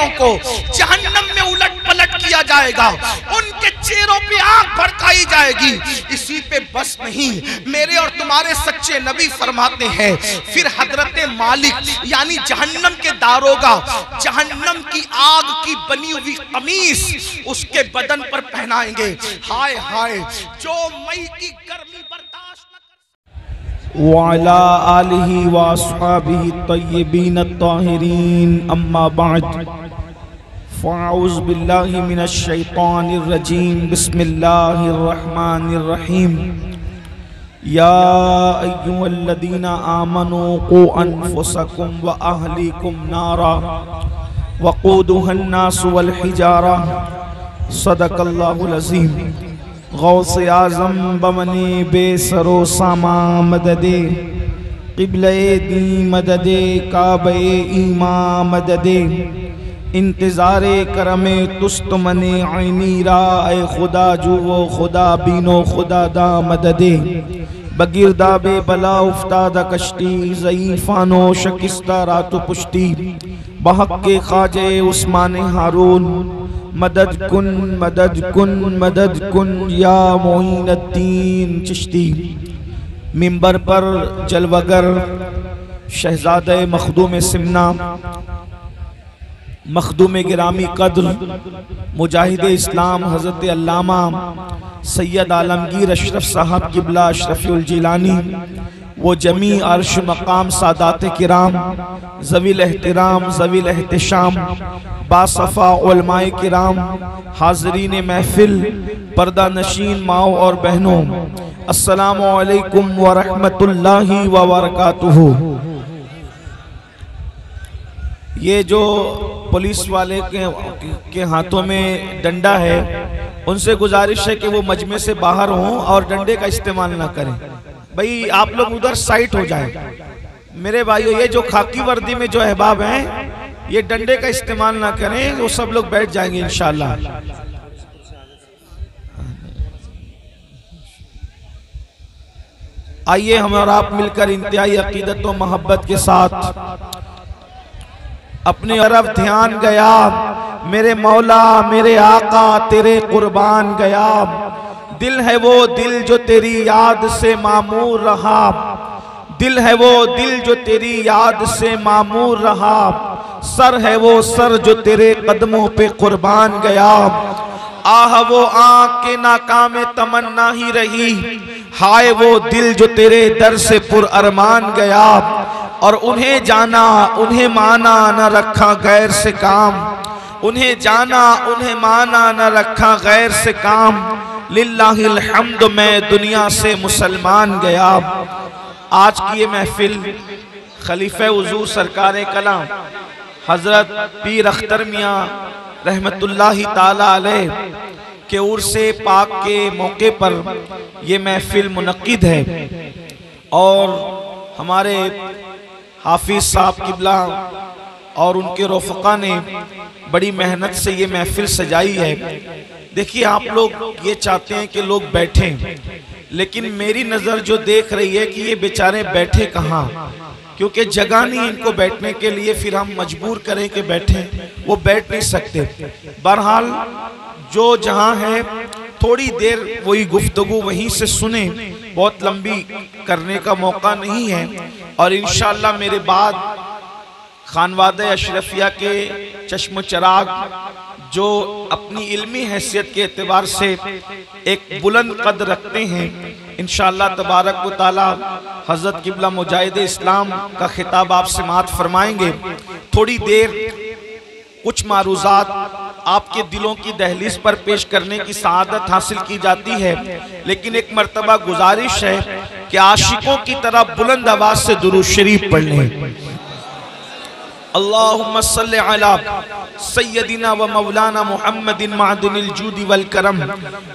चेहरों को जहन्नम में उलट पलट किया जाएगा, उनके चेहरों पे आग भड़काई जाएगी। इसी पे बस नहीं, मेरे और तुम्हारे सच्चे नबी फरमाते हैं फिर हजरत मालिक यानी जहन्नम के दारोगा जहन्नम की आग की बनी हुई कमीज उसके बदन पर पहनाएंगे। हाय हाय, जो मई की गर्मी बर्दाश्त न कर। वअला आलिहि व अस्हाबिहि तय्यबीन अत्ताहिरीन, अम्मा बाद, फ़अऊज़ु बिल्लाहि मिनश शैतानिर रजीम, बिस्मिल्लाहिर रहमानिर रहीम। या अय्युहल्लज़ीना आमनू क़ू अनफ़ुसकुम व अहलीकुम नारा वक़ूदुहन्नासु वल हिजारा, सदक़ल्लाहुल अज़ीम। गौसे आज़म बमने बेसरो सामा मददे, क़िबले दी मददे, काबे ईमा मददे, इंतज़ारे करमे तुस्त मने आईनी रा, ए खुदा जुवो खुदा बीनो खुदा दा मददे। बगिरदाबे बला उफ्तादा कश्ती, ज़ईफ़ानो शकिस्ता रात पुश्ती, बहक के ख्वाजे उस्मान हारून, मदद कुन मदद कुन मदद कुन या मोइनुद्दीन चिश्ती। मिंबर पर जलवगर शहजादे मखदूम सिमना, मखदूम गिरामी कद्र, मुजाहिद इस्लाम हज़रत अल्लामा सैयद आलमगीर अशरफ साहब किबला अशरफुल जिलानी, वो जमी अर्श मकाम सादात किराम, ज़वील एहतराम ज़वील एहतशाम, बासफ़ा उलमाए किराम, हाज़रीन महफिल, पर्दा नशीन माओ और बहनों, अस्सलामु अलैकुम व रहमतुल्लाहि व बरकातुहू। ये जो पुलिस वाले के हाथों में डंडा है, उनसे गुजारिश है कि वो मजमे से बाहर हों और डंडे का इस्तेमाल ना करें। भाई आप लोग उधर साइड हो जाएं। मेरे भाइयों, ये जो खाकी वर्दी में जो अहबाब हैं, ये डंडे का इस्तेमाल ना करें, वो सब लोग बैठ जाएंगे इंशाअल्लाह। आइए हम और आप मिलकर इंतहाई अकीदत व मोहब्बत के साथ अपनी तरफ ध्यान गया। मेरे मौला मेरे आका तेरे कुर्बान गया, दिल है वो दिल जो तेरी याद से मामूर रहा, दिल है वो दिल जो तेरी याद से मामूर रहा, सर है वो सर जो तेरे कदमों पे कुर्बान गया। आह वो आँख के नाकाम तमन्ना ही रही, हाय वो दिल जो तेरे दर से पुर अरमान गया। और उन्हें जाना उन्हें माना न रखा गैर से काम, उन्हें जाना उन्हें माना न रखा गैर से काम, लिल्लाहिल हम्द मैं दुनिया से मुसलमान गया। आज की ये महफिल खलीफे हुजूर सरकार कलाम हजरत पीर अख्तर मियाँ रहमतुल्लाहि ताला अलैह के उर्से पाक के मौके पर ये महफिल मुनक्किद है। और हमारे हाफिज साहब किबला और उनके रफ़क़ा ने बड़ी मेहनत से ये महफिल सजाई है। देखिए, आप लोग ये चाहते हैं कि लोग बैठें, लेकिन मेरी नज़र जो देख रही है कि ये बेचारे बैठे कहाँ, क्योंकि जगह नहीं इनको बैठने के लिए। फिर हम मजबूर करें कि बैठें, वो बैठ नहीं सकते। बहरहाल जो जहाँ है थोड़ी देर वही गुफ्तगू वहीं से सुने, बहुत लंबी करने का मौका नहीं है। और इंशाअल्लाह मेरे बाद खानवादे अशरफिया के चश्म चराग जो अपनी इल्मी हैसियत के एतबार से एक बुलंद कद रखते हैं, इंशाअल्लाह तबारक व तआला हज़रत किबला मुजाहिद इस्लाम का खिताब आप समाअत फरमाएंगे। थोड़ी देर कुछ मारूज़ात आपके दिलों की दहलीज पर पेश करने की सआदत हासिल की जाती है, लेकिन एक मर्तबा गुजारिश है कि आशिकों की तरह बुलंद आवाज से दुरूद शरीफ पढ़ लें। अल्लाहुम्मा सल्लि अला सय्यदिना व मौलाना मुहम्मदिन मादिनिल जूदी वल करम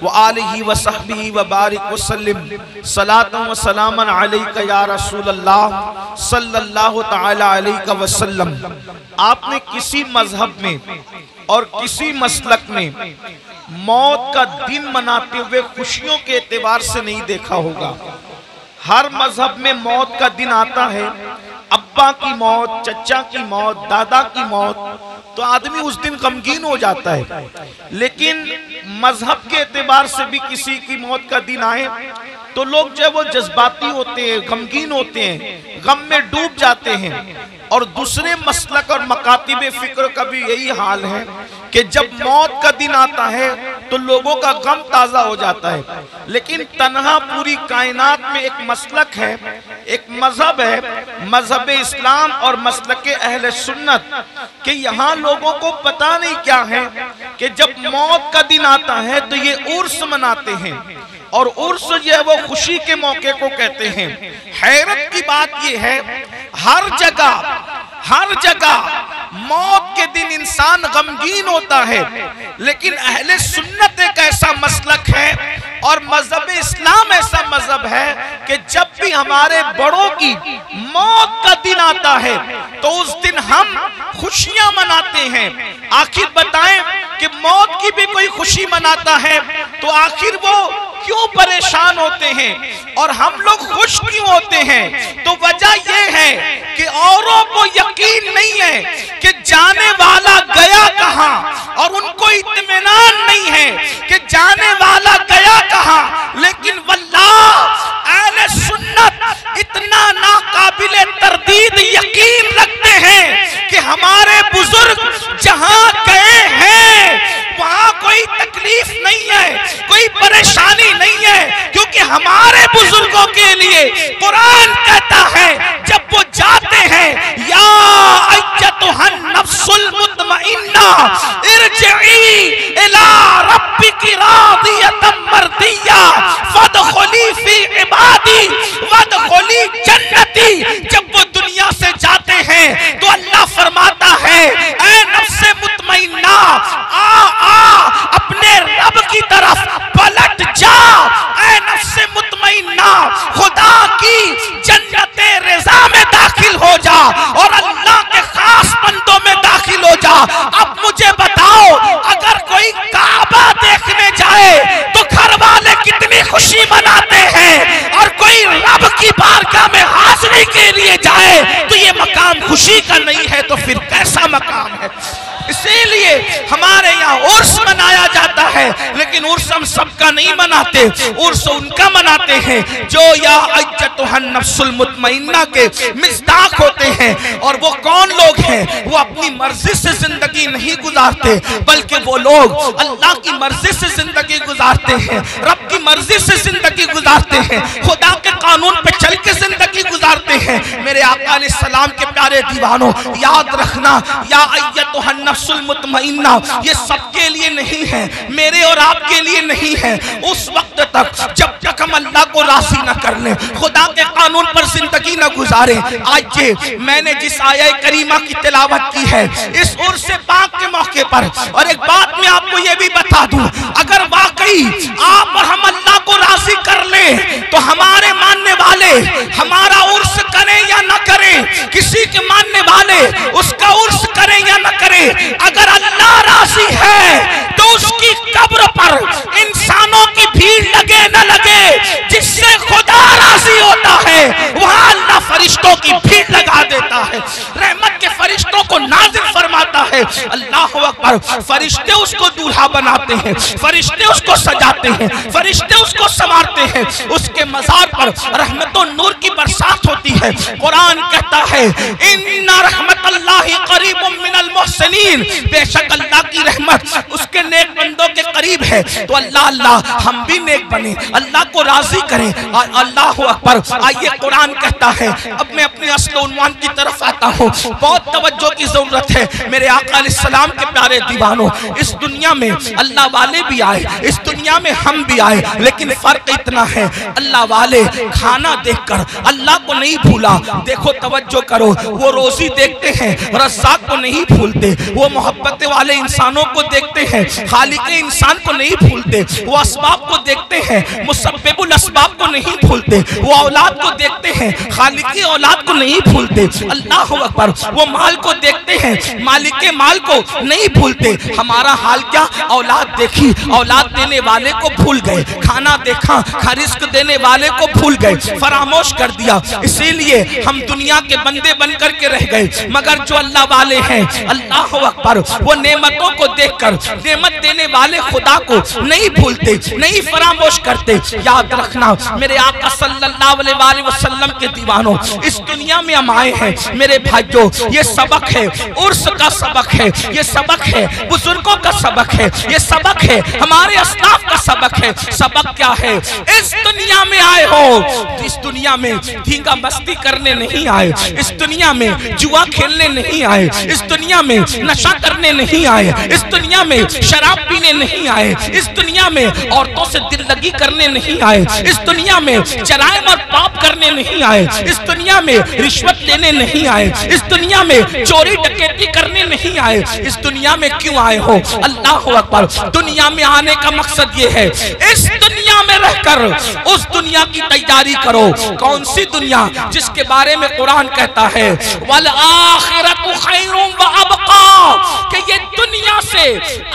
व आलिहि व सहबिहि व बारिक व सल्लिम सलातन व सलामन अलैका या रसूल अल्लाह सल्लल्लाहु तआला अलैहि वसल्लम। आपने किसी मजहब में और किसी मसलक में मौत का दिन मनाते हुए खुशियों के एतबार से नहीं देखा होगा। हर मजहब में मौत का दिन आता है, अब्बा की मौत, चचा की मौत, दादा की मौत, तो आदमी उस दिन गमगीन हो जाता है। लेकिन मजहब के एतबार से भी किसी की मौत का दिन आए तो लोग जो है वो जज्बाती होते हैं, गमगीन होते हैं, गम में डूब जाते हैं। और दूसरे मसलक और मकातिब फिक्र का भी यही हाल है कि जब मौत का दिन आता है तो लोगों का गम ताज़ा हो जाता है। लेकिन तन्हा पूरी कायनात में एक मसलक है, एक मजहब है, मजहब इस्लाम और मसलक अहले सुन्नत, कि यहाँ लोगों को पता नहीं क्या है कि जब मौत का दिन आता है तो ये उर्स मनाते हैं। और उर्स जो है वो खुशी के मौके को कहते हैं। हैरत की बात ये है, हर जगह मौत के दिन इंसान गमगीन होता है, लेकिन अहले सुन्नत एक ऐसा मसलक है और मजहब इस्लाम ऐसा मजहब है कि जब भी हमारे बड़ों की मौत का दिन आता है तो उस दिन हम खुशियां मनाते हैं। आखिर बताएं कि मौत की भी कोई खुशी मनाता है तो आखिर वो क्यों परेशान होते हैं और हम लोग खुश क्यों होते हैं? तो वजह यह है कि औरों को यकीन नहीं है कि जाने वाला गया कहां, और उनको इत्मीनान नहीं है कि जाने वाला गया कहां। लेकिन वल्लाह अहले सुन्नत इतना नाकाबिले तरदीद यकीन रखते हैं कि हमारे बुजुर्ग जहां गए हैं वहां कोई तकलीफ नहीं है, कोई परेशानी नहीं है, क्योंकि हमारे बुजुर्गों के लिए कुरान कहता है जब वो जाते हैं, या अय्यतुहन नफ्सुल मुतमइन्ना इरजिई इला रब्बिकी रादियतम मर्दिया फदखुली फी इबादी वदखुली जन्नती। जब वो दुनिया से जाते हैं तो अल्लाह फरमाता है, ऐ नफ्से मुतमइन्ना अपने रब की तरफ पलट जा, ऐ नफ्से मुतमइन्ना खुदा की जन्नते रज़ा में दाखिल हो जा और अल्लाह के खास बंदों में दाखिल हो जा। अब मुझे बताओ, अगर कोई काबा देखने जाए तो घर वाले कितनी खुशी मनाते हैं, और कोई रब की बारगाह में हाजिरी के लिए जाए तो ये मकाम खुशी का नहीं है, तो फिर कैसा मकाम है? इसीलिए हमारे यहाँ उर्स मनाया जाता है, लेकिन उर्स हम सबका नहीं मनाते, उर्स उनका मनाते हैं जो या अय्यतुहन नफ्सुल मुतमइन्ना के मिज़दाक होते हैं। और वो कौन लोग हैं? वो अपनी मर्जी से जिंदगी नहीं गुजारते, बल्कि वो लोग अल्लाह की मर्जी से जिंदगी गुजारते हैं, रब की मर्जी से जिंदगी गुजारते हैं, खुदा के कानून पे चल के जिंदगी गुजारते हैं। मेरे आका अलैहिस्सलाम के प्यारे दीवानों, याद रखना, या अय्यतुहन नफ्सुल मुतमइन्ना ये सबके लिए नहीं है, मेरे और आपके लिए नहीं है। उस वक्त तक जब तक हम अल्लाह को राजी न कर ले, खुदा के कानून पर जिंदगी न गुजारे। आज ये मैंने जिस आया करीमा की तिलावत की है इस उर्स पाक के मौके पर, और एक बात मैं आपको ये भी बता दूं, अगर वाकई आप और हम अल्लाह को राजी कर ले तो हमारे मानने वाले हमारा उर्स करें या न करें, किसी के मानने वाले उसका उर्स करें या न करें, अगर अल्लाह राजी है तो उसकी कब्र पर इंसानों की भीड़ लगे न लगे, जिससे खुदा राजी होता है वहां अल्लाह फरिश्तों की भीड़ लगा देता है, रहमत के फरिश्तों को नाज़िल फरमाता है। अल्लाह अकबर। फरिश्ते उसको दूल्हा बनाते हैं, फरिश्ते उसको सजाते हैं, फरिश्ते उसको संवारते हैं, उसके मज़ार पर रहमत और नूर की बरसात होती है। कुरान कहता है, इन्ना रहमतल्लाहि करीबुम मिनल मुहसिनीन, बेशक अल्लाह की रहमत उसके नेक बंदों के करीब है। तो अल्लाह अल्लाह हम भी नेक बने, अल्लाह को राजी करें। अल्लाह अकबर। आइए कुरान कहता है, अब मैं अपने अस्ल उन्वान की तरफ आता हूँ, बहुत तवज्जो की जरूरत है मेरे आका अलैहिस्सलाम के प्यारे दीवानों। इस दुनिया में अल्लाह वाले भी आए, इस दुनिया में हम भी आए, लेकिन फर्क इतना है, अल्लाह वाले खाना देखकर अल्लाह को नहीं भूला। देखो तवज्जो करो, वो रोजी देखते हैं, रज़्ज़ाक़ को नहीं भूला। भूलते, वो मोहब्बत वाले इंसानों को देखते हैं, खालिक इंसान को नहीं भूलते, वो असबाब को देखते हैं, मुसब्बिबुल असबाब को नहीं भूलते, वो औलाद को देखते हैं, खालिक औलाद को नहीं भूलते। अल्लाह अकबर। वो माल को देखते हैं, मालिक माल को नहीं भूलते। हमारा हाल क्या, औलाद देखी, औलाद देने वाले को भूल गए, खाना देखा, रिस्क देने वाले को भूल गए, फरामोश कर दिया। इसीलिए हम दुनिया के बंदे बनकर के रह गए। मगर जो अल्लाह वाले हैं, अल्लाह अकबर, वो नेमतों को देखकर नेमत देने वाले खुदा को नहीं भूलते, नहीं फरामोश करते। याद रखना मेरे आका सल्लल्लाहु अलैहि वसल्लम के दीवानों, इस दुनिया में हम आए हैं मेरे भाइयों, ये सबक है, उर्स का सबक है, ये सबक है, बुजुर्गों का सबक है, ये सबक है, हमारे अस्लाफ का सबक है। सबक क्या है? इस दुनिया में आए हो, इस दुनिया में धींगा मस्ती करने नहीं आए, इस दुनिया में जुआ खेलने नहीं आए, इस दुनिया में नशा करने नहीं आए, इस दुनिया में शराब पीने नहीं आए, इस दुनिया में औरतों से दिल लगी करने नहीं आए, इस दुनिया में जराइम और पाप करने नहीं आए, इस दुनिया में रिश्वत लेने नहीं आए, इस दुनिया में चोरी डकैती करने नहीं आए। इस दुनिया में क्यों आए हो? अल्लाह अकबर। दुनिया में आने का मकसद ये है, इस दुनिया में रहकर उस दुनिया की तैयारी करो। कौन सी दुनिया? जिसके बारे में कुरान कहता है वल आखिरतु खैरुम व अबका, कि ये दुनिया से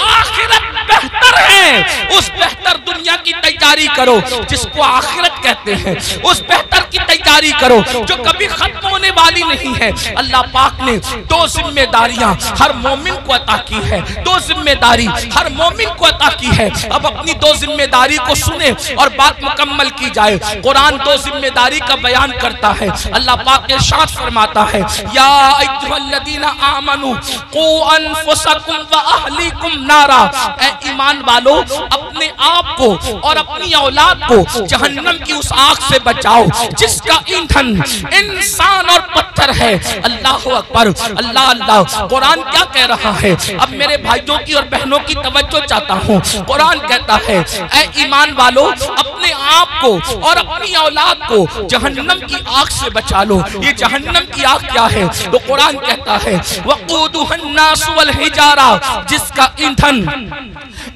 आखिरत बेहतर है। उस बेहतर दुनिया की तैयारी करो जिसको आखिरत कहते हैं, उस बेहतर की तैयारी करो जो कभी खत्म होने वाली नहीं है। अल्लाह पाक ने दो जिम्मेदारियां हर मोमिन को अता की है, दो जिम्मेदारी हर मोमिन को अता की है। अब अपनी दो जिम्मेदारी को सुने और बात मुकम्मल की जाए। कुरान दो जिम्मेदारी का बयान करता है। अल्लाह पाक इरशाद फरमाता है, या अय्युहल्लज़ीना आमनू कू अनफुसकुम व अहलीकुम नारा, ऐ ईमान वालो अपने आप को और अपनी औलाद को जहन्नम की उस आग से बचाओ जिसका ईंधन इंसान और पत्थर है। अल्लाह अकबर, अल्लाह अल्लाह। कुरान क्या कह रहा है? अब मेरे भाइयों की और बहनों की तवज्जो चाहता हूँ। कुरान कहता है, ऐ ईमान वालो अपने आप को और अपनी औलाद को जहन्नम की आग से बचा लो। ये जहन्नम की आग क्या है? तो कुरान कहता है वक़ूदुहन्नास वल हिजारा, जिसका ईंधन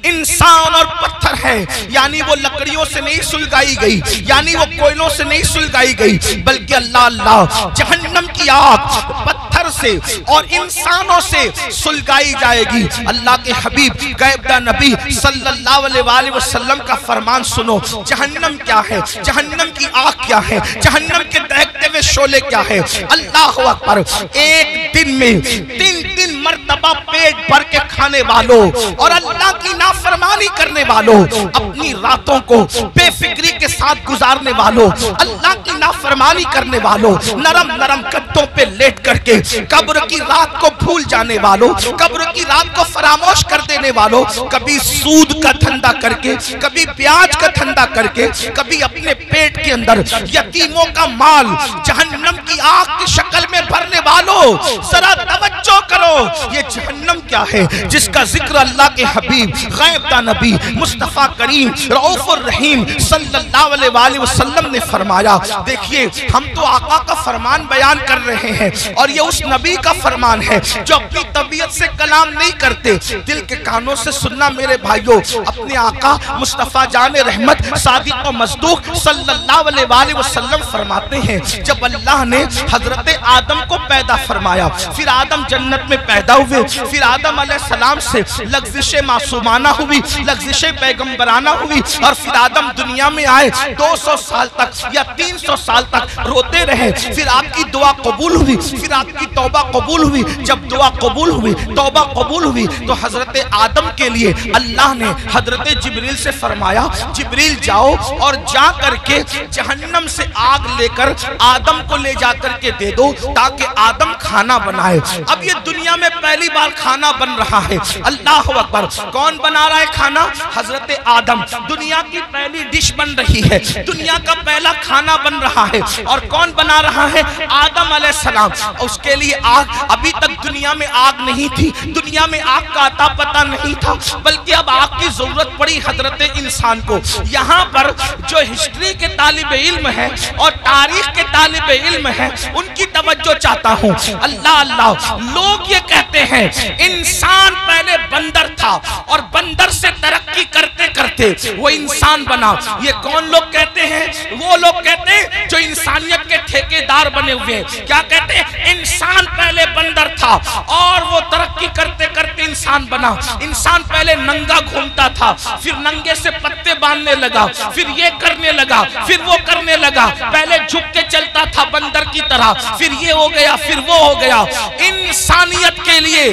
इंसान और पत्थर है। यानी वो लकड़ियों से नहीं सुलगाई गई, यानी वो कोयलों से नहीं सुलगाई गई, बल्कि अल्लाह अल्लाह जहन्नम की आग पत्थर से और इंसानों से सुलगाई जाएगी। अल्लाह के हबीब गैबदा नबी सल्लल्लाहु अलैहि वसल्लम का फरमान सुनो। जहन्नम क्या है? जहन्नम की आग क्या है? जहन्नम के दहकते हुए शोले क्या है? अल्लाह अकबर। एक दिन में 3 मर्तबा पेट भर के खाने वालों और अल्लाह की नाफरमानी करने वालों, अपनी रातों को बेफिक्री के साथ गुजारने वालों, अल्लाह की नाफरमानी करने वालों, नरम नरम गद्दों पे लेट करके कब्र की रात को भूल जाने वालों, कब्र की रात को फरामोश कर देने वालों, कभी सूद का धंधा करके, कभी प्याज का धंधा करके, कभी अपने पेट के अंदर यतीमों का माल जहन्नम की आग की शक्ल में भरने वालों, जरा तवज्जो करो। ये जहन्नम क्या है जिसका जिक्र अल्लाह के हबीब गैबदा नबी मुस्तफा करीम रऊफुर रहीम सल्लल्लाहु अलैहि वसल्लम ने फरमाया। देखिए, हम तो आका का फरमान बयान कर रहे हैं और ये उस नबी का फरमान है जो अपनी तबीयत से कलाम नहीं करते, दिल के कानों से सुनना। मेरे भाइयों, अपने आका मुस्तफा जाने रहमत सादिक व मसदूक सल्लल्लाहु अलैहि वसल्लम फरमाते हैं, जब अल्लाह ने हजरत आदम को पैदा फरमाया, फिर आदम जन्नत में पैदा हुए, फिर आदम अलैहिस्सलाम से लग़्ज़िश मासूमाना हुई, लग़्ज़िश पैगंबराना हुई, और फिर आदम दुनिया में आए। 200 साल तक या 300 साल तक रोते रहे, फिर आपकी दुआ कबूल हुई, फिर आपकी तौबा कबूल हुई। जब दुआ कबूल हुई, तौबा कबूल हुई, तो हजरत आदम के लिए अल्लाह ने हजरत जिब्रील से फरमाया, जिब्रील जाओ और जा करके जहन्नम से आग लेकर आदम को ले जा करके दे दो ताकि आदम खाना बनाए। अब ये दुनिया में पहली बार खाना खाना बन रहा है। अल्लाह अकबर। कौन बना रहा है खाना? हजरत आदम। दुनिया की पहली डिश बन रही है, दुनिया का पहला खाना बन रहा है। और कौन बना रहा है? आदम अलैहिस्सलाम। उसके लिए आग, अभी तक दुनिया में आग नहीं थी, दुनिया में आग का अता पता नहीं था, बल्कि अब आग की जरूरत पड़ी हजरत इंसान को। यहाँ पर जो हिस्ट्री के तालिब इल्म है और तारीख के तालिब इल्म है, उनकी तवज्जो चाहता हूँ। अल्लाह अल्लाह। लोग ये कहते हैं इंसान पहले बंदर था और बंदर से तरक्की करते करते वो इंसान बना। ये कौन लोग कहते हैं? वो लोग कहते हैं जो इंसानियत के ठेकेदार बने हुए हैं। क्या कहते हैं? इंसान पहले बंदर था और वो तरक्की करते करते इंसान बना। इंसान पहले नंगा घूमता था, फिर नंगे से पत्ते बांधने लगा, फिर ये करने लगा, फिर वो करने लगा। पहले झुक के चलता था बंदर की तरह, फिर ये हो गया, फिर वो हो गया। इंसानियत के लिए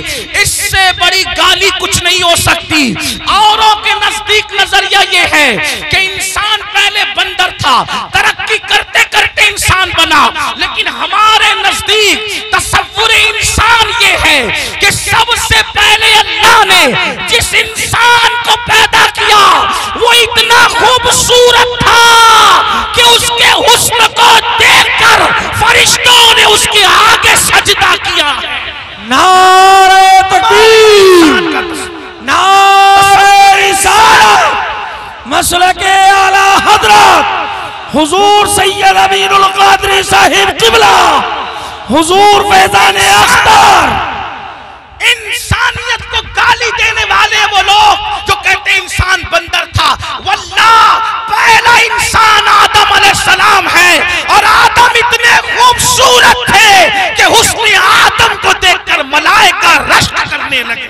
इससे बड़ी गाली कुछ नहीं हो सकती। औरों के नजदीक नजरिया ये है कि इंसान पहले बंदर था, तरक्की करते करते इंसान बना, लेकिन हमारे नजदीक तसव्वुर इंसान ये है कि सबसे पहले अल्लाह ने जिस इंसान को पैदा किया वो इतना खूबसूरत था कि उसके हुस्न को देखकर फरिश्तों ने उसके आगे सजदा किया। नारे तकबीर, नारे रिसालत, मसलके आला हजरत हुजूर सैयद अमीनुल कादरी साहिब किबला, हुजूर फैजान अख्तर। इंसानियत को गाली देने वाले वो लोग जो कहते इंसान बंदर था, वल्लाह पहला इंसान आदम अलैहिस्सलाम है और आदम इतने खूबसूरत थे कि हुस्न आदम को देखकर मलाइका रश्क करने लगे।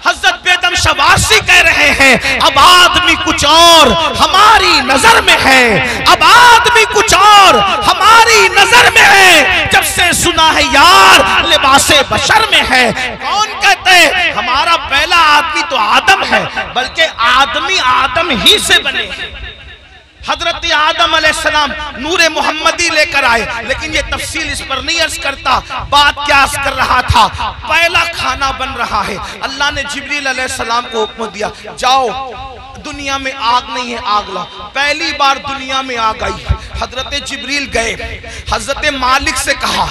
हजरत बेदम शवासी कह रहे हैं अब आदमी कुछ और हमारी नजर में है, अब आदमी कुछ और हमारी नजर में है, जब से सुना है यार लिबासे बशर में है। कौन कहते हैं हमारा पहला आदमी तो आदम है, बल्कि आदमी आदम ही से बने। हजरत आदम अलैहिस्सलाम नूरे मोहम्मदी लेकर आए, लेकिन ये तफसील इस पर नहीं अर्ज करता। बात क्या अर्ज कर रहा था? पहला खाना बन रहा है। अल्लाह ने जिब्रील अलैहिस्सलाम को हुक्म दिया, जाओ दुनिया में आग नहीं है, आग ला। पहली बार दुनिया में आग आई। हजरत जिब्रील गए, हजरत मालिक से कहा।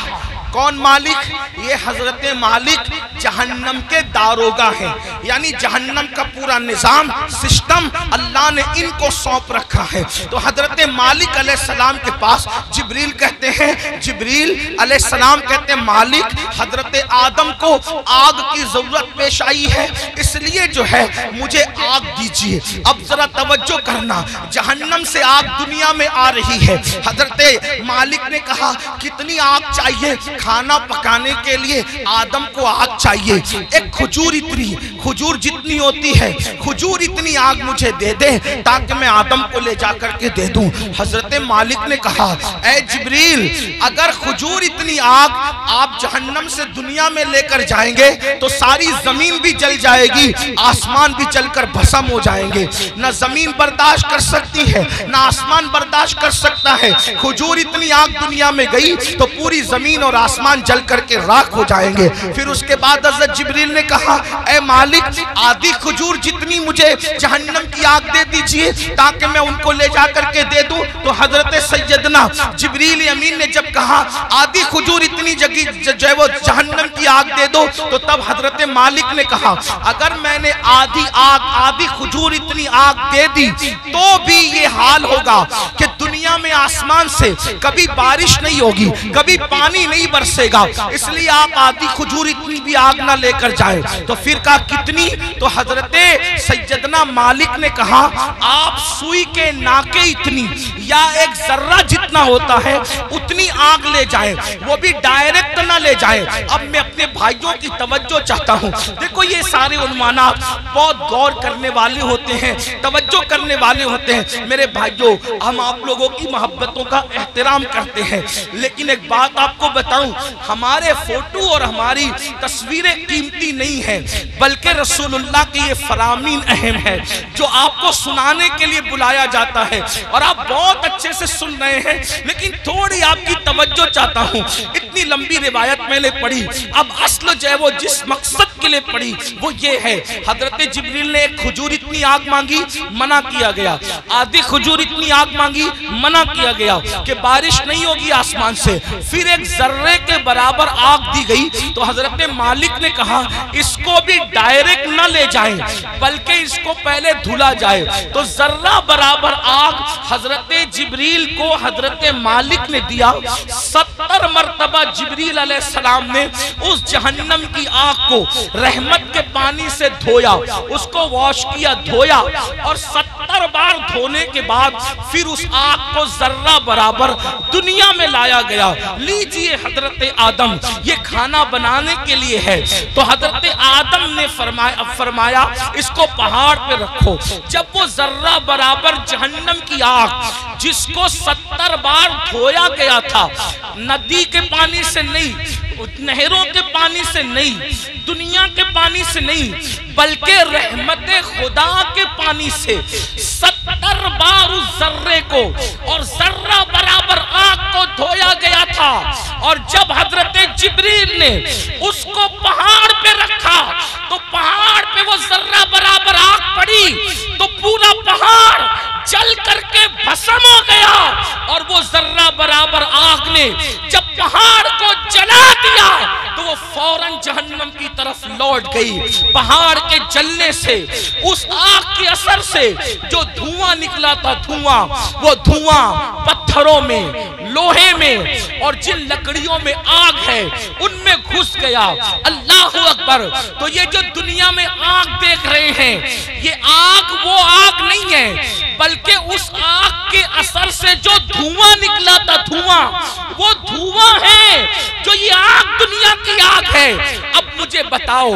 कौन मालिक? ये हजरत मालिक जहन्नम के दारोगा हैं, यानी जहन्नम का पूरा निजाम सिस्टम अल्लाह ने इनको सौंप रखा है। तो हजरत मालिक अलैहिस्सलाम के पास जिब्रील कहते हैं, जिब्रील अलैहिस्सलाम कहते हैं मालिक हजरत आदम को आग की जरूरत पेश आई है, इसलिए जो है मुझे आग दीजिए। अब जरा तवज्जो करना, जहन्नम से आग दुनिया में आ रही है। हजरत मालिक ने कहा कितनी आग चाहिए? खाना पकाने के लिए आदम को आग चाहिए, एक खजूर इतनी, खजूर जितनी होती है खजूर इतनी आग मुझे दे दे ताकि मैं आदम को ले जाकर के दे दूं। हजरत मालिक ने कहा ऐ जिब्रील, अगर खजूर इतनी आग आप जहन्नम से दुनिया में लेकर जाएंगे तो सारी जमीन भी जल जाएगी, आसमान भी जलकर भस्म हो जाएंगे। न जमीन बर्दाश्त कर सकती है, न आसमान बर्दाश्त कर सकता है। खजूर इतनी आग दुनिया में गई तो पूरी जमीन और आसमान जल करके राख हो जाएंगे। फिर उसके बाद हज़रत जिब्रील ने कहा ऐ मालिक, आधी खजूर जितनी मुझे जहन्नम की आग दे दीजिए ताकि मैं उनको ले जा करके दे दूं। तो हजरत सैयदना जिब्रील अमीन ने जब कहा आधी खजूर इतनी जगह जो है वो जहन्नम की आग दे दो, तो तब हजरत मालिक ने कहा अगर मैंने आधी आग, आधी खजूर इतनी आग दे दी तो भी ये हाल होगा कि दुनिया में आसमान से कभी बारिश नहीं होगी, कभी पानी नहीं बरसेगा, इसलिए आप आधी खजूर इतनी भी आग ना लेकर जाएं। तो फिर कहा कितनी? तो हजरत सैयदना मालिक ने कहा आप सुई के नाके इतनी या एक जर्रा जितना होता है उतनी आग ले जाएं, वो भी डायरेक्ट ना ले जाएं। अब मैं अपने भाइयों की तवज्जो चाहता हूँ। देखो ये सारे उन्मानात बहुत गौर करने वाले होते हैं, तवज्जो करने वाले होते हैं। मेरे भाइयों, हम आप लोगों की मोहब्बतों का एहतराम करते हैं। लेकिन एक बात आपको बताऊं, हमारे फोटो और हमारी तस्वीरें कीमती नहीं है, बल्कि रसूलुल्लाह की ये फरामीन अहम है जो आपको सुनाने के लिए बुलाया जाता है। और आप बहुत अच्छे से सुन रहे हैं, लेकिन थोड़ी आपकी तवज्जो चाहता हूं। इतनी लंबी रिवायत मैंने पढ़ी, अब असल जो है वो जिस मकसद के लिए पढ़ी वो ये है, हजरत जिब्रील ने एक खजूर इतनी आग मांगी, मना किया गया। आधी खजूर इतनी आग मांगी, मना किया गया कि बारिश नहीं होगी आसमान से। फिर एक जर्रे के बराबर आग दी गई, तो हजरत मालिक ने कहा इसको भी डायरेक्ट न ले जाएं, बल्कि इसको पहले धुला जाए। तो जर्रा बराबर आग हजरत जिब्रील को हजरत मालिक ने दिया। 70 मरतबा जिब्रील अलैहिस्सलाम ने उस जहन्नम की आग को रहमत के पानी से धोया, उसको वॉश किया, धोया, और 70 बार धोने के बाद फिर उस आग को जर्रा बराबर दुनिया में लाया गया। लीजिए हजरत आदम, ये खाना बनाने के लिए है। तो हजरत आदम ने फरमाया इसको पहाड़ पे रखो। जब वो जर्रा बराबर जहन्नम की आग जिसको 70 बार धोया गया था, नदी के पानी से नहीं, नहरों के पानी से नहीं, दुनिया के पानी से नहीं, बल्कि रहमत खुदा के पानी से 70 बार उस जर्रे को और जर्रा बराबर आग को धोया गया था। और जब हजरत जिब्रील ने उसको पहाड़ पे रखा, तो पहाड़ पे वो जर्रा बराबर आग पड़ी, तो पूरा पहाड़ जल करके भस्म हो गया। और वो जर्रा बराबर आग ने जब पहाड़ को जला दिया, तो वो फौरन जहन्नम की तरफ लौट गई। पहाड़ के जलने से, उस आग के असर से जो धुआं निकला था, वो धुआं पत्थरों में, लोहे में और जिन लकड़ियों में आग है उनमें घुस गया। अल्लाह अकबर। तो ये जो दुनिया में आग देख रहे हैं, ये आग वो आग नहीं है, बल्कि उस आग के असर से जो धुआं निकला था, वो धुआं है जो ये आग दुनिया की आग है। अब मुझे बताओ,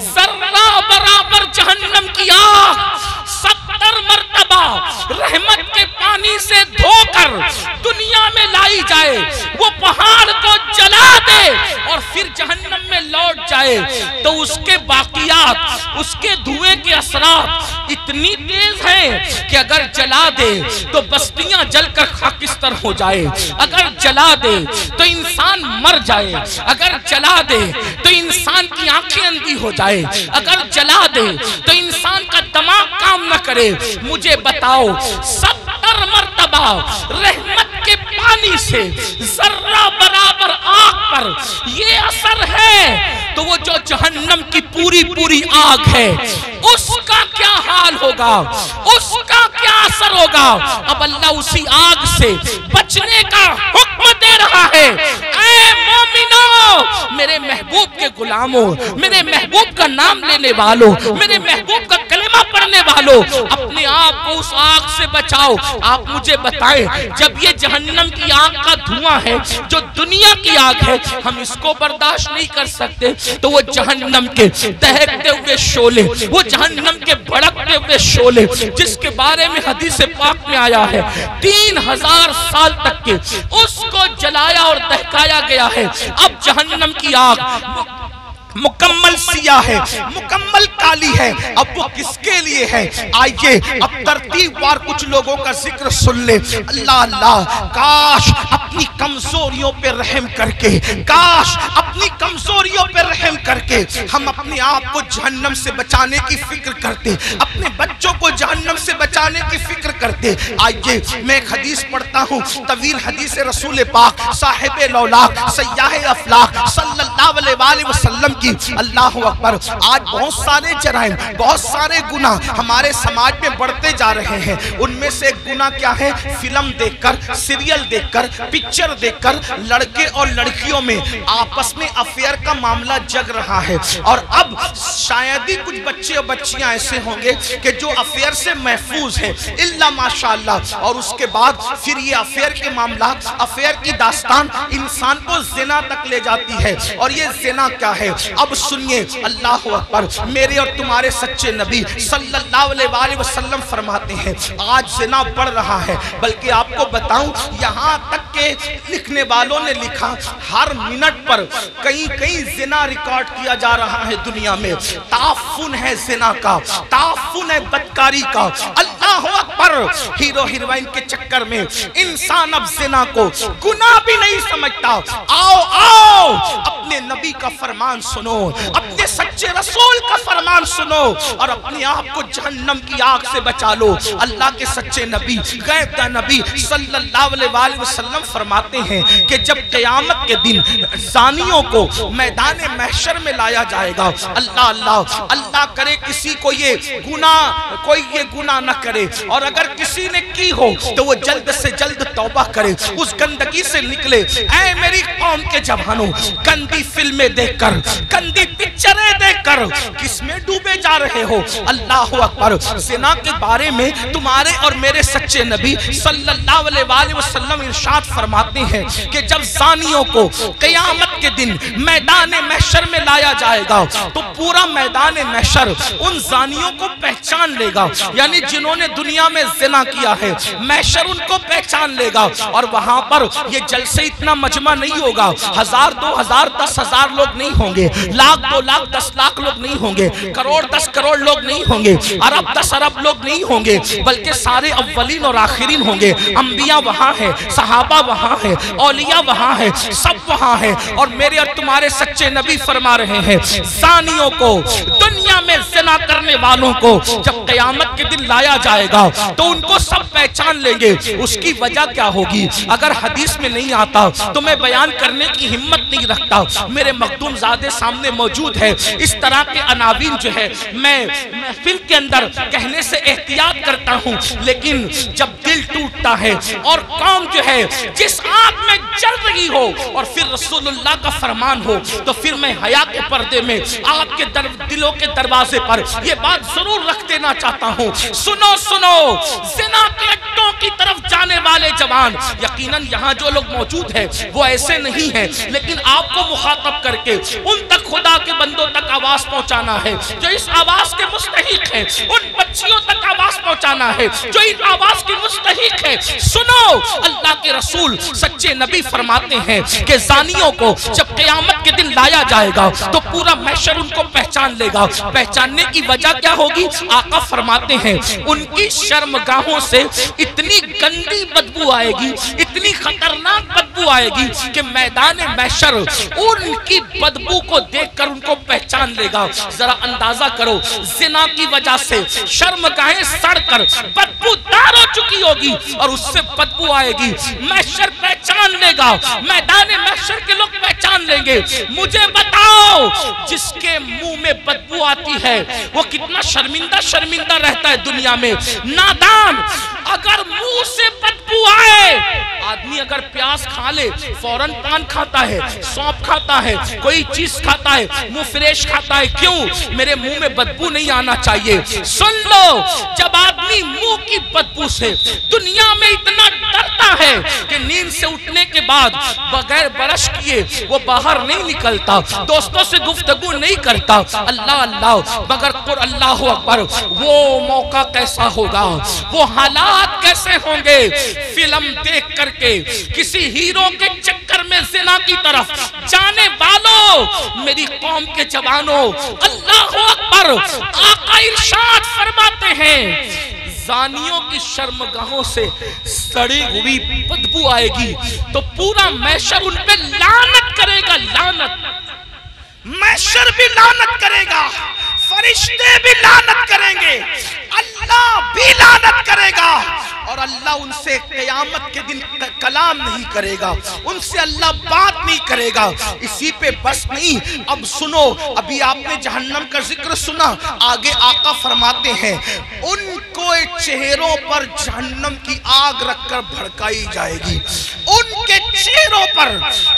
जर्रा बराबर जहन्नम की आग 70 मरतबा रहमत के पानी से धोकर दुनिया में लाई जाए, वो पहाड़ को जला दे और फिर जहन्नम में लौट जाए, तो उसके बाकियात, उसके धुएं के असरात इतनी तेज हैं कि अगर जला दे तो बस्तियां जलकर खाकिस्तर हो जाए, अगर जला दे तो इंसान मर जाए, अगर जला दे तो इंसान की आंखें अंधी हो जाए, अगर जला दे तो इंसान का दिमाग काम न करे। मुझे बताओ, 70 मरतबा रहमत के पानी से जर्रा बराबर आग पर ये असर है, तो वो जो जहन्नम की पूरी आग है उसका क्या हाल होगा, उसका क्या असर होगा। अब अल्लाह उसी आग से बचने का हुक्म दे रहा है। ऐ मोमिनो, मेरे महबूब के गुलामों, मेरे महबूब का नाम लेने वालों, मेरे महबूब का कलेमा पढ़ने वालों, अपने आप को उस आग से बचाओ। आप मुझे बताएं, जब ये जहन्नम की आग का धुआं है, जो दुनिया की आग है, हम इसको बर्दाश्त नहीं कर सकते, तो वो जहन्नम के दहकते हुए शोले, वो जहन्नम के भड़कते हुए शोले, जिसके बारे में हदीस पाक में आया है 3000 साल तक के उसको जलाया और दहकाया गया है। अब जहन्नम की आग मुकम्मल सिया है, मुकम्मल काली है। अब वो किसके लिए है? आइए अब तरतीबवार कुछ लोगों का जिक्र सुन ले। अल्लाह अल्लाह, काश अपनी कमजोरियों पे रहम करके, काश अपनी कमजोरियों पे रहम करके हम अपने आप को जहन्नम से बचाने की फिक्र करते, अपने बच्चों को जहन्नम से बचाने की फिक्र करते। आइए मैं एक हदीस पढ़ता हूँ, तवील हदीस रसूल पाक साहिब लौलाक सय्याह अफलाक सल्लल्लाहु अलैहि वसल्लम की। अल्लाह अकबर। आज बहुत सारे जराइम, बहुत सारे गुनाह हमारे समाज में बढ़ते जा रहे हैं। उनमें से एक गुनाह क्या है? फिल्म देखकर, सीरियल देखकर, पिक्चर देखकर लड़के और लड़कियों में आपस में अपने अफेयर का मामला जग रहा है। और अब शायद ही कुछ बच्चे और बच्चियां ऐसे होंगे कि जो अफेयर से महफूज है, इल्ला माशाअल्लाह। और उसके बाद फिर ये अफेयर के मामला, अफेयर की दास्तान इंसान को जिना तक ले जाती है। और ये जिना क्या है, अब सुनिए, अल्लाह अकबर। मेरे और तुम्हारे सच्चे नबी सल्लल्लाहु अलैहि वसल्लम फरमाते हैं आज जिना बढ़ रहा है। बल्कि आपको बताऊं, यहाँ तक के लिखने वालों ने लिखा हर मिनट पर कहीं कहीं जिना रिकॉर्ड किया जा रहा है दुनिया में। ताफुन है जिना का, ताफुन है बदकारी का। अल्लाह अकबर। हीरो हीरोइन के चक्कर में इंसान अब जिना को गुनाह भी नहीं समझता। आओ आओ, अपने नबी का फरमान सुनो, अपने सच्चे रसूल का फरमान सुनो और अपने आप को जहन्नम की आग से बचा लो। अल्लाह के सच्चे नबी, गैब का नबी सल्लल्लाहु अलैहि वसल्लम फरमाते हैं कि जब क़यामत के दिन ज़ानियों को मैदान महशर में लाया जाएगा, अल्लाह अल्लाह अल्लाह करे किसी को ये गुनाह न करे, और अगर किसी ने की हो तो वो जल्द से जल्द तौबा करे, उस गंदगी से निकले। ऐ मेरी कौम के जवानों, गंदी फिल्में देखकर, गंदी पिक्चरें देखकर किसमें डूबे जा रहे हो? अल्लाह अकबर। ज़िना के बारे में तुम्हारे और मेरे सच्चे नबी सल्लल्लाहु अलैहि वसल्लम इरशाद फरमाते हैं कि जब ज़ानियों को क़यामत के दिन मैदान महशर में लाया जाएगा तो पूरा मैदान महशर उन ज़ानियों को पहचान लेगा। यानी जिन्होंने दुनिया में ज़िना किया है, महशर उनको पहचान लेगा। और वहां पर ये जलसे इतना मजमा नहीं होगा, 1000 2000 10,000 लोग नहीं होंगे, लाख 2 लाख 10 लाख लोग नहीं होंगे, करोड़ 10 करोड़ लोग नहीं होंगे, अरब 10 अरब लोग नहीं होंगे, बल्कि सारे अव्वलीन और आखिरीन होंगे। अंबिया वहां है, सहाबा वहां है, औलिया वहां है, सब वहां है। और मेरे और तुम्हारे सच्चे नबी फरमा रहे हैं ज़ानियों को, दुनिया में ज़िना करने वालों को जब क़यामत के दिन लाया जाएगा तो उनको सब पहचान लेंगे। उसकी वजह क्या होगी अगर हदीस में नहीं आता तो मैं बयान करने की हिम्मत नहीं रखता। मेरे मखदूम ज़ादे सामने मौजूद है। इस तरह के अनावीन जो है मैं महफिल के अंदर कहने से एहतियात करता हूँ, लेकिन जब दिल टूटता है और कौम जो है जिस आग में जल रही हो और फिर रसूलुल्लाह का फरमान हो, तो फिर मैं हया के पर्दे में आपके दिलों के दरवाजे पर यह बात जरूर रख देना चाहता हूँ। सुनो सुनो, ज़िना के अड्डों की तरफ जाने वाले जवान, यकीनन यहाँ जो लोग मौजूद हैं वो ऐसे नहीं हैं, लेकिन आपको मुखातब करके उन तक, खुदा के बंदों तक आवाज पहुँचाना है जो इस आवाज के मुस्तहिक है, उन बच्चियों तक आवाज पहुँचाना है जो इस आवाज की मुस्तहिक है। सुनो, अल्लाह के रसूल सच्चे नबी फरमाते हैं कि ज़ानियों को जब क़यामत के दिन लाया जाएगा तो पूरा महशर उनको पहचान लेगा। पहचानने की वजह क्या होगी? आका फरमाते हैं उनकी शर्मगाहों से इतनी गंदी बदबू आएगी, इतनी खतरनाक बदबू आएगी कि मैदान महशर उनकी बदबू को देखकर उनको पहचान लेगा। जरा अंदाजा करो, ज़िना की वजह से शर्मगाहें सड़कर बदबूदार हो चुकी होगी और उससे बदबू आएगी, महशर पहचान लेगा, मैदान महशर के लोग पहचान लेंगे। मुझे बताओ, जिसके मुंह में बदबू आती है वो कितना शर्मिंदा रहता है दुनिया में। नादान, अगर मुंह से बदबू आए, आदमी अगर प्याज खा ले फौरन पान खाता है, सौंफ खाता है, कोई चीज खाता है, मुंह फ्रेश खाता है। क्यों? मेरे मुंह में बदबू नहीं आना चाहिए। सुन लो, जब आदमी मुंह की बदबू से दुनिया में इतना डरता है कि नींद से उठने के बाद बगैर ब्रश किए वो बाहर नहीं निकलता, दोस्तों से गुफ्तगू नहीं करता, अल्लाह अल्लाह मगर अल्लाह अकबर, वो मौका कैसा होगा, वो हालात कैसे होंगे। फिल्म देख करके किसी हीरो के चक्कर में ज़िना की तरफ जाने वालों, मेरी कौम के जवानों, अल्लाह अकबर, आका इरशाद फरमाते हैं ज़ानियों की शर्मगाहों से सड़ी हुई बदबू आएगी तो पूरा महशर उन पे लानत करेगा। लानत, महशर भी लानत करेगा, फरिश्ते भी लानत करेंगे, अल्लाह भी लानत करेगा। और अल्लाह उनसे क़यामत के दिन कलाम नहीं करेगा, उनसे अल्लाह बात नहीं करेगा। इसी पे बस नहीं, अब सुनो, अभी आपने जहन्नम का जिक्र सुना, आगे आका फरमाते हैं उनको चेहरों पर जहन्नम की आग रखकर भड़काई जाएगी, उनके चेहरों पर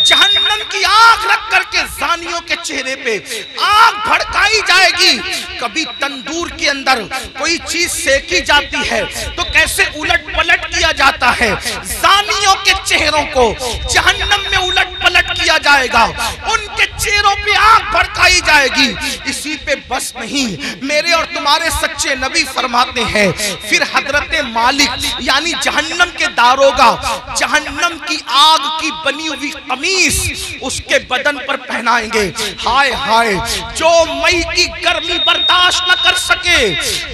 जहन्नम की आग रख करके जानियों के चेहरे पे आग भड़काई जाएगी। कभी तंदूर के अंदर कोई चीज सेकी जाती है तो कैसे उलट पलट किया जाता है, जानियों के चेहरों को जहन्नम में उलट पलट किया जाएगा, उनके चेहरों पे आग भड़काई जाएगी। इसी पे बस नहीं, मेरे और तुम्हारे सच्चे नबी फरमाते हैं फिर हजरत मालिक यानी जहन्नम के दारोगा जहन्नम की आग की बनी हुई कमीज उसके बदन पर पहनाएंगे। हाय हाय, जो मई की गर्मी बर्दाश्त न कर सके,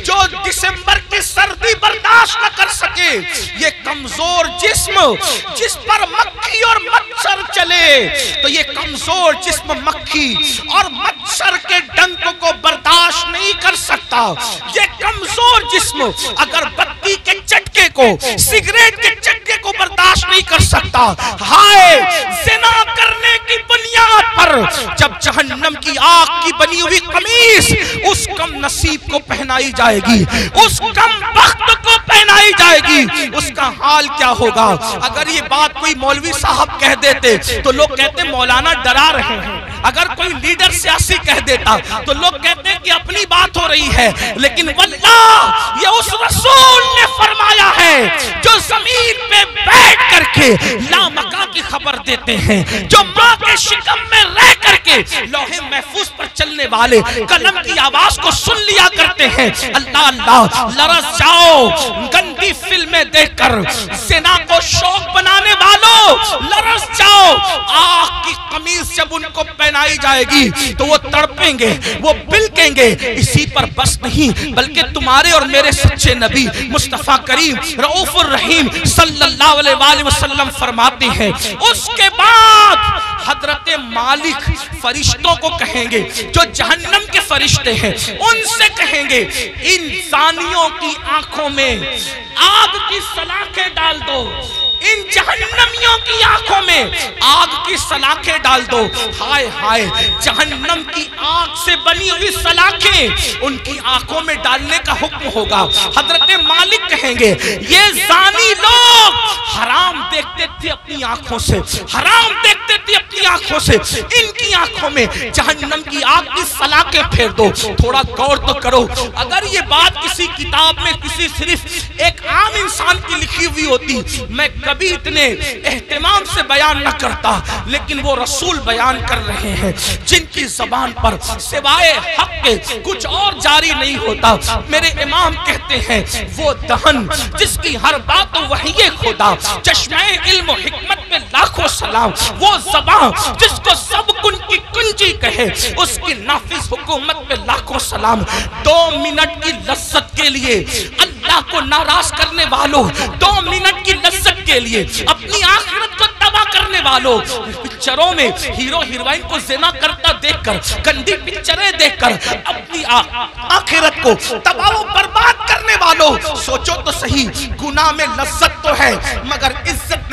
जो दिसंबर की सर्दी बर्दाश्त न कर सके, ये कमजोर जिस्म जिस पर मक्खी और मच्छर चले, तो ये कमजोर जिस्म मक्खी और मच्छर के डंक को बर्दाश्त नहीं कर सकता। ये कमजोर जिस्म अगर बत्ती के चटके को, सिगरेट के चटके को बर्दाश्त नहीं कर सकता। हाय, ज़िना करने की बुनियाद पर जब जहन्नम की आग की बनी हुई कमीज उस कम नसीब को पहनाई जाएगी, उस कम बख्त को पहनाई जाएगी, उसका हाल क्या होगा। अगर ये बात कोई मौलवी साहब कह देते तो लोग कहते मौलाना डरा रहे हैं, अगर कोई लीडर सियासी कह देता तो लोग कहते हैं कि अपनी बात हो रही है, लेकिन वल्लाह ये उस रसूल ने फरमाया है जो जमीन पे बैठ करके लामका की खबर देते हैं, जो माँ के शिकम में रह करके लौहे महफूज पर चलने वाले कलम की आवाज को सुन लिया करते हैं। अल्लाह अल्लाह, लरस जाओ गंदी फिल्में देखकर, ज़िना को शौक बनाने वालों लरस जाओ। आग की कमीज जब उनको पहनाई जाएगी तो वो तड़पेंगे, वो बिलकेंगे। इसी पर बस नहीं, बल्कि तुम्हारे और मेरे सच्चे नबी मुस्तफा करीम रऊफुर रहीम सल्लल्लाहु अलैहि वसल्लम फरमाते हैं, उसके बाद हजरत मालिक फरिश्तों को कहेंगे, जो जहन्नम के फरिश्ते हैं उनसे कहेंगे इन जानियों की आंखों में आग की सलाखें डाल दो, इन जहन्नमियों की आंखों में आग की सलाखें डाल दो। हाय हाय, जहन्नम की आग से बनी हुई सलाखें उनकी आंखों में डालने का हुक्म होगा। हजरत मालिक कहेंगे ये जानी लोग हराम देखते थे अपनी आंखों से, हराम देखते थे अपनी आंखों से, इनकी आंखों में जहन्नम की आग की सलाखें फेर दो। थोड़ा गौर तो करो, अगर ये बात किसी किताब में किसी सिर्फ एक आम इंसान की लिखी हुई होती मैं कभी इतने एहतमाम से बयान न करता, लेकिन वो रसूल बयान कर रहे हैं जिनकी ज़बान पर सिवाय हक के कुछ और जारी नहीं होता। मेरे इमाम कहते हैं वो दहन जिसकी हर बात वही खुदा, चश्मे इल्म हिकमत में लाखों सलाम, वो ज़बान जिसको सब कुन की कुंजी कहे, उसकी नाफिज हुकूमत में लाखों सलाम। 2 मिनट की लज्जत के लिए अल्लाह को नाराज करने वालों, 2 मिनट की लज्जत के लिए अपनी आखिरत को तबाह करने वालों, पिक्चरों में हीरो हीरोइन को ज़िना करता देखकर, गंदी पिक्चरें देखकर अपनी आखिरत को तबाह व बर्बाद करने वालों, सोचो तो सही, गुनाह में लज्जत तो है मगर इज्जत